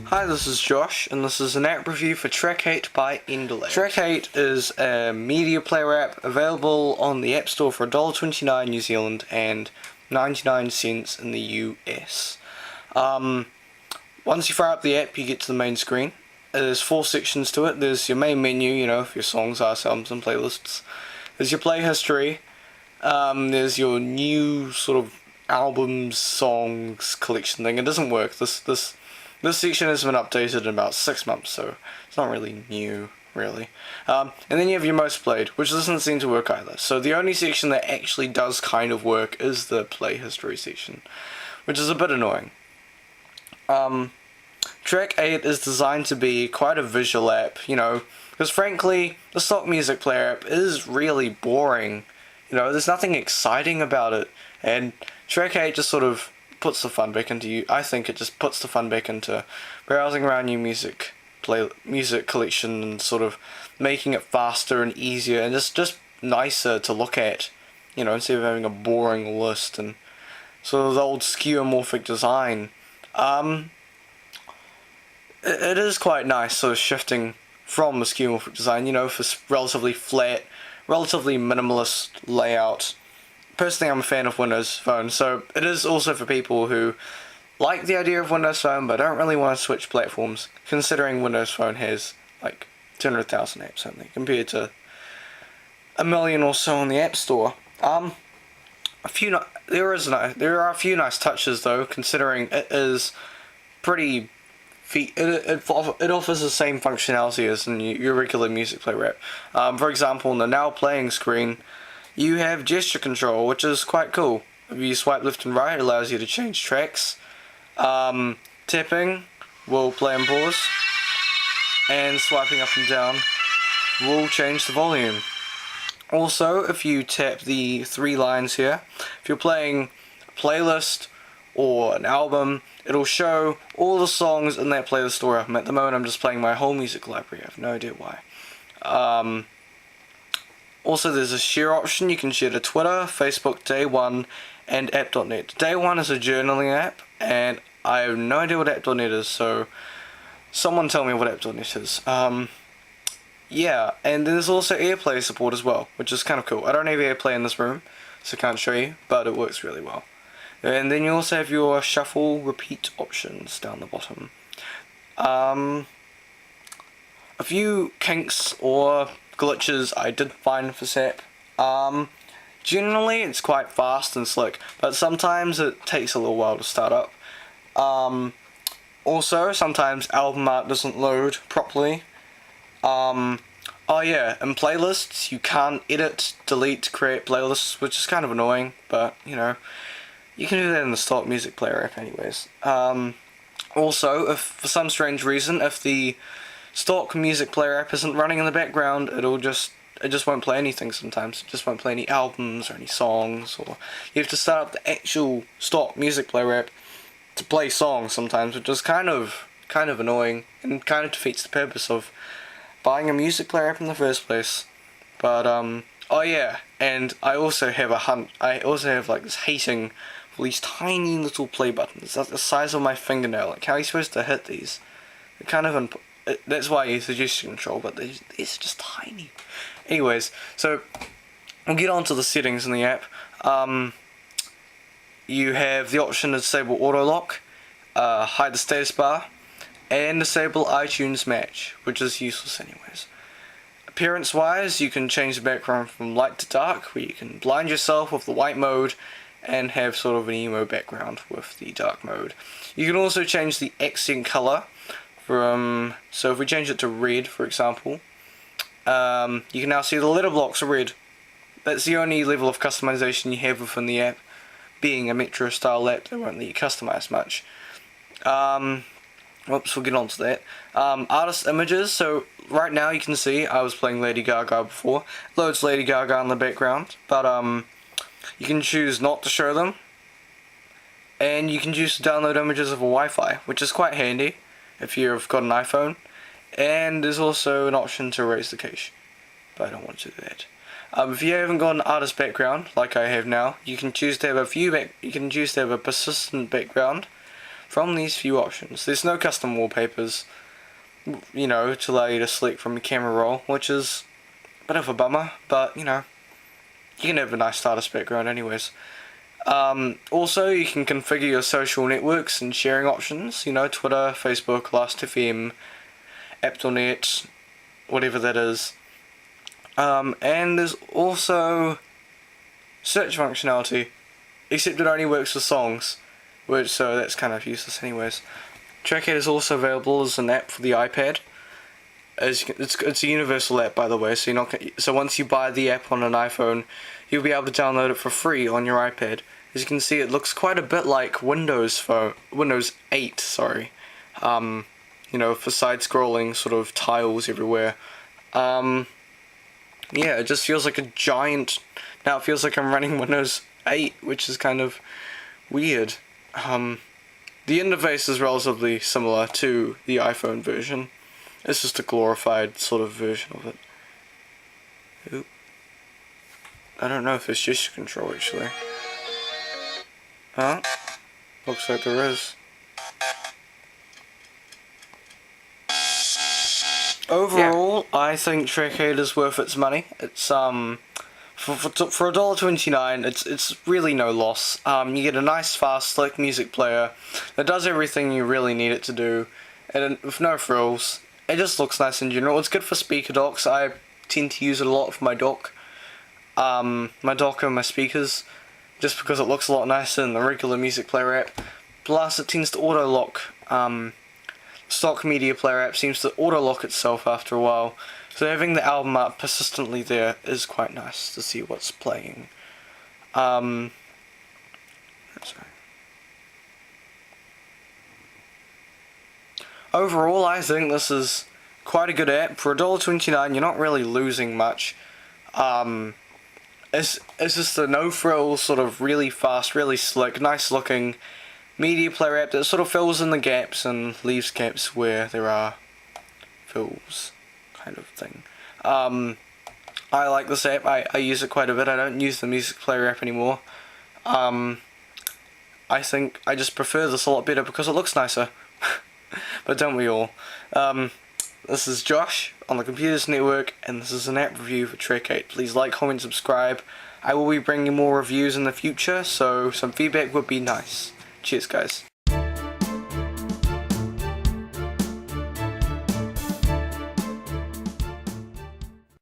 Hi, this is Josh, and this is an app review for Track 8 by Enderlab. Track 8 is a media player app available on the App Store for $1.29 New Zealand and 99 cents in the US. Once you fire up the app, you get to the main screen. There's 4 sections to it. There's your main menu, you know, for your songs, artists, albums, and playlists. There's your play history. There's your new sort of albums, songs collection thing. It doesn't work. This section has been updated in about 6 months, so it's not really new, really. And then you have your most played, which doesn't seem to work either. So the only section that actually does kind of work is the play history section, which is a bit annoying. Track 8 is designed to be quite a visual app, you know, because frankly, the stock music player app is really boring. You know, there's nothing exciting about it, and Track 8 just sort of puts the fun back into I think it just puts the fun back into browsing around your music collection and sort of making it faster and easier and just nicer to look at, you know, instead of having a boring list and sort of the old skeuomorphic design. It is quite nice sort of shifting from the skeuomorphic design, you know, for relatively flat, relatively minimalist layout. Personally, I'm a fan of Windows Phone, so it is also for people who like the idea of Windows Phone but don't really want to switch platforms, considering Windows Phone has like 200,000 apps only compared to a million or so on the App Store. There are a few nice touches though, considering it is pretty. It offers the same functionality as in your regular music player app. For example, on the now playing screen, you have gesture control, which is quite cool. If you swipe left and right, it allows you to change tracks. Tapping will play and pause, and swiping up and down will change the volume. Also, if you tap the 3 lines here, if you're playing a playlist or an album, it'll show all the songs in that playlist or album. At the moment, I'm just playing my whole music library. I have no idea why. Also, there's a share option. You can share to Twitter, Facebook, Day One, and App.net. Day One is a journaling app, and I have no idea what App.net is, so someone tell me what App.net is. Yeah, and there's also AirPlay support as well, which is kind of cool. I don't have AirPlay in this room, so I can't show you, but it works really well. And then you also have your shuffle repeat options down the bottom. A few kinks or glitches I did find for this app. Generally it's quite fast and slick, but sometimes it takes a little while to start up. Also, sometimes album art doesn't load properly. Oh yeah, in playlists you can't edit, delete, create playlists, which is kind of annoying, but you know, you can do that in the stock music player app anyways. Also, if for some strange reason, if the stock music player app isn't running in the background, it just won't play anything sometimes. It just won't play any albums or any songs, or you have to start up the actual stock music player app to play songs sometimes, which is kind of annoying and kind of defeats the purpose of buying a music player app in the first place. But oh yeah, and I also have like this hating for these tiny little play buttons. That's the size of my fingernail. Like, how are you supposed to hit these? They're kind of that's why I use the gesture control, but they're just tiny. Anyways, so we'll get on to the settings in the app. You have the option to disable auto lock, hide the status bar, and disable iTunes match, which is useless anyways. Appearance wise, you can change the background from light to dark, where you can blind yourself with the white mode and have sort of an emo background with the dark mode. You can also change the accent color. So if we change it to red, for example, you can now see the letter blocks are red. That's the only level of customization you have within the app. Being a Metro style app, they won't let you customize much. Whoops, we'll get on to that. Artist images, so right now you can see I was playing Lady Gaga before. Loads Lady Gaga in the background, but you can choose not to show them. And you can choose to download images of a Wi-Fi, which is quite handy if you've got an iPhone. And there's also an option to erase the cache, but I don't want to do that. If you haven't got an artist background like I have now, you can choose to have a persistent background, from these few options. There's no custom wallpapers, you know, to allow you to select from your camera roll, which is a bit of a bummer, but, you know, you can have a nice status background anyways. Also, you can configure your social networks and sharing options, you know, Twitter, Facebook, Last.fm, App.net, whatever that is. And there's also search functionality, except it only works for songs, so that's kind of useless anyways. Trackhead is also available as an app for the iPad. It's a universal app, by the way, so once you buy the app on an iPhone, you'll be able to download it for free on your iPad. As you can see, it looks quite a bit like Windows 8, sorry. You know, for side-scrolling sort of tiles everywhere. Yeah, it just feels like a giant. Now it feels like I'm running Windows 8, which is kind of weird. The interface is relatively similar to the iPhone version. It's just a glorified sort of version of it. Oop. I don't know if there's gesture control actually. Huh? Looks like there is. Overall, yeah. I think Trackhead is worth its money. It's for $1.29, it's really no loss. You get a nice, fast, slick music player that does everything you really need it to do, and with no frills. It just looks nice in general. It's good for speaker docks. I tend to use it a lot for my dock. My dock and my speakers, just because it looks a lot nicer than the regular music player app. Plus, it tends to auto-lock. Stock media player app seems to auto-lock itself after a while. So having the album art persistently there is quite nice to see what's playing. Sorry. Overall, I think this is quite a good app. For $1.29, you're not really losing much. It's just a no-frills, sort of really fast, really slick, nice-looking media player app that sort of fills in the gaps and leaves gaps where there are fills, kind of thing. I like this app. I use it quite a bit. I don't use the music player app anymore. I think I just prefer this a lot better because it looks nicer. But don't we all? This is Josh on the Computers Network, and this is an app review for Trackhead. Please like, comment, subscribe. I will be bringing more reviews in the future, so some feedback would be nice. Cheers, guys.